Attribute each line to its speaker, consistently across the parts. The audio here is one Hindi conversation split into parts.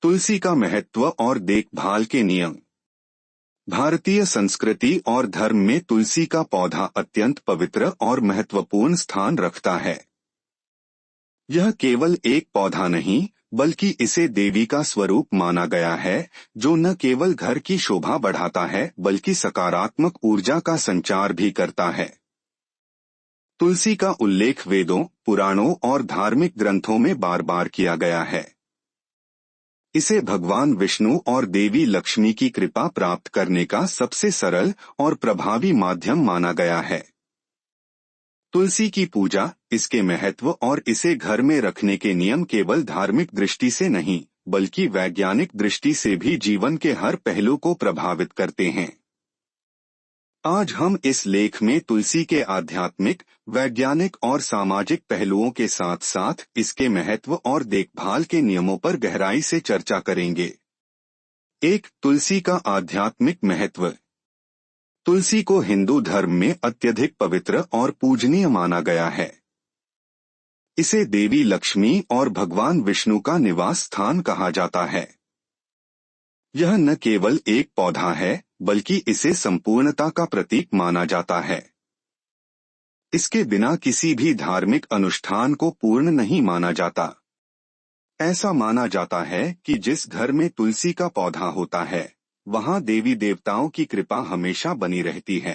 Speaker 1: तुलसी का महत्व और देखभाल के नियम। भारतीय संस्कृति और धर्म में तुलसी का पौधा अत्यंत पवित्र और महत्वपूर्ण स्थान रखता है। यह केवल एक पौधा नहीं, बल्कि इसे देवी का स्वरूप माना गया है, जो न केवल घर की शोभा बढ़ाता है बल्कि सकारात्मक ऊर्जा का संचार भी करता है। तुलसी का उल्लेख वेदों, पुराणों और धार्मिक ग्रंथों में बार बार किया गया है। इसे भगवान विष्णु और देवी लक्ष्मी की कृपा प्राप्त करने का सबसे सरल और प्रभावी माध्यम माना गया है। तुलसी की पूजा, इसके महत्व और इसे घर में रखने के नियम केवल धार्मिक दृष्टि से नहीं, बल्कि वैज्ञानिक दृष्टि से भी जीवन के हर पहलू को प्रभावित करते हैं। आज हम इस लेख में तुलसी के आध्यात्मिक, वैज्ञानिक और सामाजिक पहलुओं के साथ साथ इसके महत्व और देखभाल के नियमों पर गहराई से चर्चा करेंगे। 1. तुलसी का आध्यात्मिक महत्व। तुलसी को हिंदू धर्म में अत्यधिक पवित्र और पूजनीय माना गया है। इसे देवी लक्ष्मी और भगवान विष्णु का निवास स्थान कहा जाता है। यह न केवल एक पौधा है, बल्कि इसे संपूर्णता का प्रतीक माना जाता है। इसके बिना किसी भी धार्मिक अनुष्ठान को पूर्ण नहीं माना जाता। ऐसा माना जाता है कि जिस घर में तुलसी का पौधा होता है, वहां देवी देवताओं की कृपा हमेशा बनी रहती है।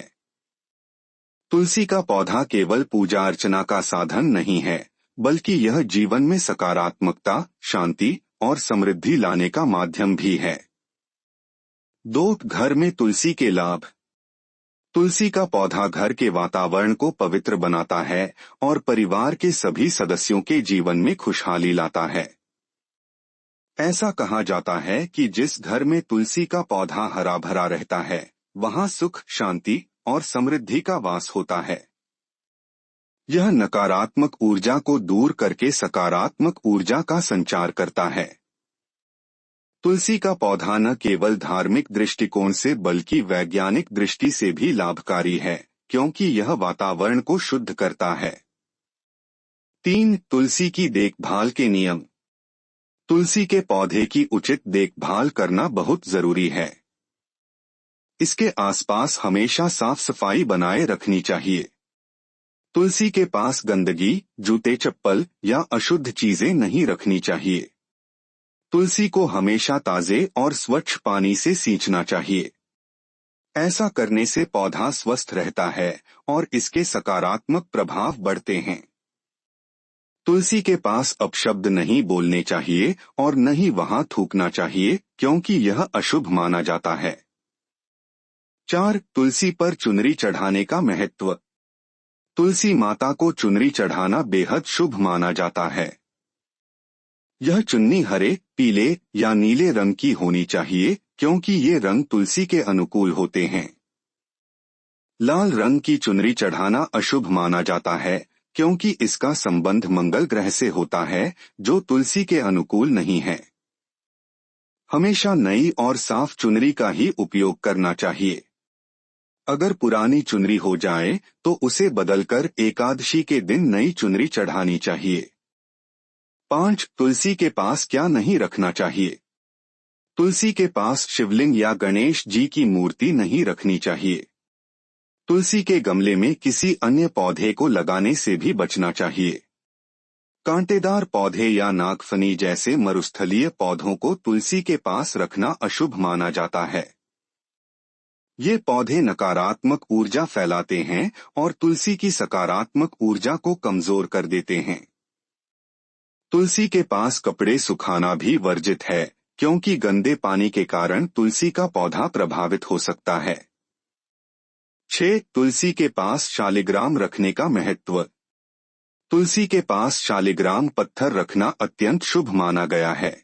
Speaker 1: तुलसी का पौधा केवल पूजा अर्चना का साधन नहीं है, बल्कि यह जीवन में सकारात्मकता, शांति और समृद्धि लाने का माध्यम भी है। 2. घर में तुलसी के लाभ। तुलसी का पौधा घर के वातावरण को पवित्र बनाता है और परिवार के सभी सदस्यों के जीवन में खुशहाली लाता है। ऐसा कहा जाता है कि जिस घर में तुलसी का पौधा हरा भरा रहता है, वहां सुख, शांति और समृद्धि का वास होता है। यह नकारात्मक ऊर्जा को दूर करके सकारात्मक ऊर्जा का संचार करता है। तुलसी का पौधा न केवल धार्मिक दृष्टिकोण से बल्कि वैज्ञानिक दृष्टि से भी लाभकारी है, क्योंकि यह वातावरण को शुद्ध करता है। 3. तुलसी की देखभाल के नियम। तुलसी के पौधे की उचित देखभाल करना बहुत जरूरी है। इसके आसपास हमेशा साफ सफाई बनाए रखनी चाहिए। तुलसी के पास गंदगी, जूते चप्पल या अशुद्ध चीजें नहीं रखनी चाहिए। तुलसी को हमेशा ताजे और स्वच्छ पानी से सींचना चाहिए। ऐसा करने से पौधा स्वस्थ रहता है और इसके सकारात्मक प्रभाव बढ़ते हैं। तुलसी के पास अपशब्द नहीं बोलने चाहिए और न ही वहां थूकना चाहिए, क्योंकि यह अशुभ माना जाता है। 4. तुलसी पर चुनरी चढ़ाने का महत्व। तुलसी माता को चुनरी चढ़ाना बेहद शुभ माना जाता है। यह चुन्नी हरे, पीले या नीले रंग की होनी चाहिए, क्योंकि ये रंग तुलसी के अनुकूल होते हैं। लाल रंग की चुनरी चढ़ाना अशुभ माना जाता है, क्योंकि इसका संबंध मंगल ग्रह से होता है, जो तुलसी के अनुकूल नहीं है। हमेशा नई और साफ चुनरी का ही उपयोग करना चाहिए। अगर पुरानी चुनरी हो जाए तो उसे बदलकर एकादशी के दिन नई चुनरी चढ़ानी चाहिए। 5. तुलसी के पास क्या नहीं रखना चाहिए। तुलसी के पास शिवलिंग या गणेश जी की मूर्ति नहीं रखनी चाहिए। तुलसी के गमले में किसी अन्य पौधे को लगाने से भी बचना चाहिए। कांटेदार पौधे या नागफनी जैसे मरुस्थलीय पौधों को तुलसी के पास रखना अशुभ माना जाता है। ये पौधे नकारात्मक ऊर्जा फैलाते हैं और तुलसी की सकारात्मक ऊर्जा को कमजोर कर देते हैं। तुलसी के पास कपड़े सुखाना भी वर्जित है, क्योंकि गंदे पानी के कारण तुलसी का पौधा प्रभावित हो सकता है। 6. तुलसी के पास शालिग्राम रखने का महत्व। तुलसी के पास शालिग्राम पत्थर रखना अत्यंत शुभ माना गया है।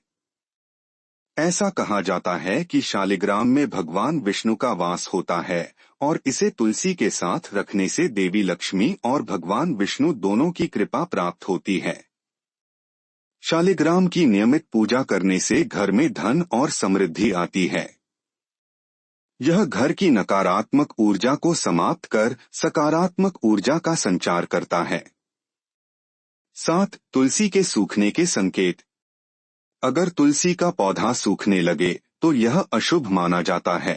Speaker 1: ऐसा कहा जाता है कि शालिग्राम में भगवान विष्णु का वास होता है और इसे तुलसी के साथ रखने से देवी लक्ष्मी और भगवान विष्णु दोनों की कृपा प्राप्त होती है। शालिग्राम की नियमित पूजा करने से घर में धन और समृद्धि आती है। यह घर की नकारात्मक ऊर्जा को समाप्त कर सकारात्मक ऊर्जा का संचार करता है। 7. तुलसी के सूखने के संकेत। अगर तुलसी का पौधा सूखने लगे तो यह अशुभ माना जाता है।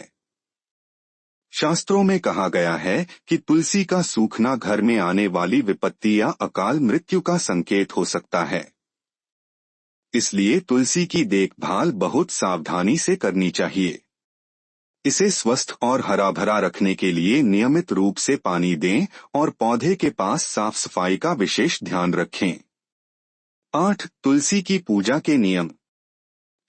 Speaker 1: शास्त्रों में कहा गया है कि तुलसी का सूखना घर में आने वाली विपत्ति या अकाल मृत्यु का संकेत हो सकता है। इसलिए तुलसी की देखभाल बहुत सावधानी से करनी चाहिए। इसे स्वस्थ और हरा भरा रखने के लिए नियमित रूप से पानी दें और पौधे के पास साफ सफाई का विशेष ध्यान रखें। 8. तुलसी की पूजा के नियम।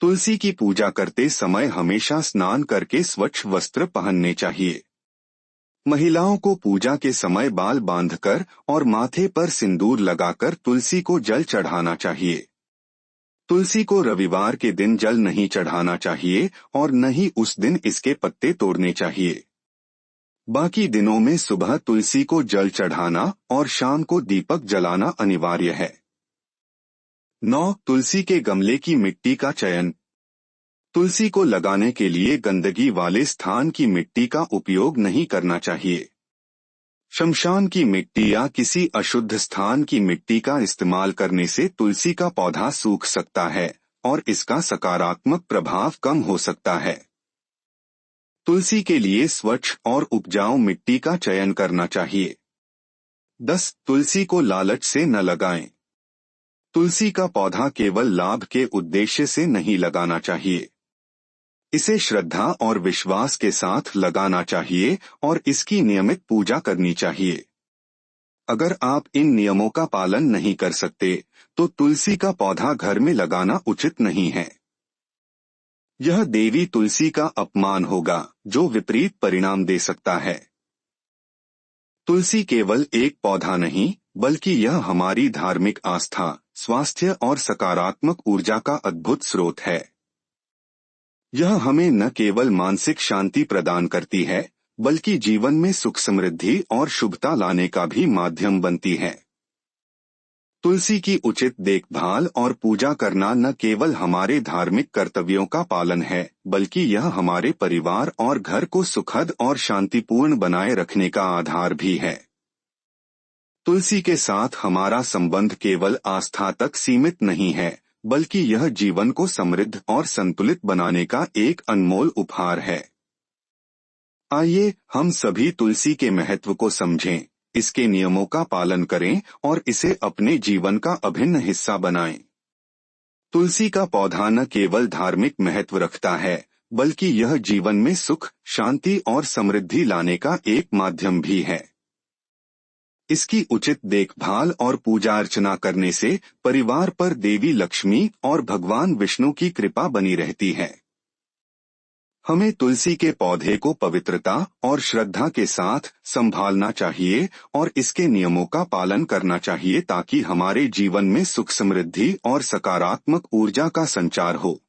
Speaker 1: तुलसी की पूजा करते समय हमेशा स्नान करके स्वच्छ वस्त्र पहनने चाहिए। महिलाओं को पूजा के समय बाल बांधकर और माथे पर सिंदूर लगाकर तुलसी को जल चढ़ाना चाहिए। तुलसी को रविवार के दिन जल नहीं चढ़ाना चाहिए और न ही उस दिन इसके पत्ते तोड़ने चाहिए। बाकी दिनों में सुबह तुलसी को जल चढ़ाना और शाम को दीपक जलाना अनिवार्य है। 9. तुलसी के गमले की मिट्टी का चयन। तुलसी को लगाने के लिए गंदगी वाले स्थान की मिट्टी का उपयोग नहीं करना चाहिए। शमशान की मिट्टी या किसी अशुद्ध स्थान की मिट्टी का इस्तेमाल करने से तुलसी का पौधा सूख सकता है और इसका सकारात्मक प्रभाव कम हो सकता है। तुलसी के लिए स्वच्छ और उपजाऊ मिट्टी का चयन करना चाहिए। 10. तुलसी को लालच से न लगाएं। तुलसी का पौधा केवल लाभ के उद्देश्य से नहीं लगाना चाहिए। इसे श्रद्धा और विश्वास के साथ लगाना चाहिए और इसकी नियमित पूजा करनी चाहिए। अगर आप इन नियमों का पालन नहीं कर सकते तो तुलसी का पौधा घर में लगाना उचित नहीं है। यह देवी तुलसी का अपमान होगा जो विपरीत परिणाम दे सकता है। तुलसी केवल एक पौधा नहीं बल्कि यह हमारी धार्मिक आस्था, स्वास्थ्य और सकारात्मक ऊर्जा का अद्भुत स्रोत है। यह हमें न केवल मानसिक शांति प्रदान करती है बल्कि जीवन में सुख समृद्धि और शुभता लाने का भी माध्यम बनती है। तुलसी की उचित देखभाल और पूजा करना न केवल हमारे धार्मिक कर्तव्यों का पालन है बल्कि यह हमारे परिवार और घर को सुखद और शांतिपूर्ण बनाए रखने का आधार भी है। तुलसी के साथ हमारा संबंध केवल आस्था तक सीमित नहीं है बल्कि यह जीवन को समृद्ध और संतुलित बनाने का एक अनमोल उपहार है। आइए हम सभी तुलसी के महत्व को समझें, इसके नियमों का पालन करें और इसे अपने जीवन का अभिन्न हिस्सा बनाएं। तुलसी का पौधा न केवल धार्मिक महत्व रखता है बल्कि यह जीवन में सुख, शांति और समृद्धि लाने का एक माध्यम भी है। इसकी उचित देखभाल और पूजा अर्चना करने से परिवार पर देवी लक्ष्मी और भगवान विष्णु की कृपा बनी रहती है। हमें तुलसी के पौधे को पवित्रता और श्रद्धा के साथ संभालना चाहिए और इसके नियमों का पालन करना चाहिए ताकि हमारे जीवन में सुख समृद्धि और सकारात्मक ऊर्जा का संचार हो।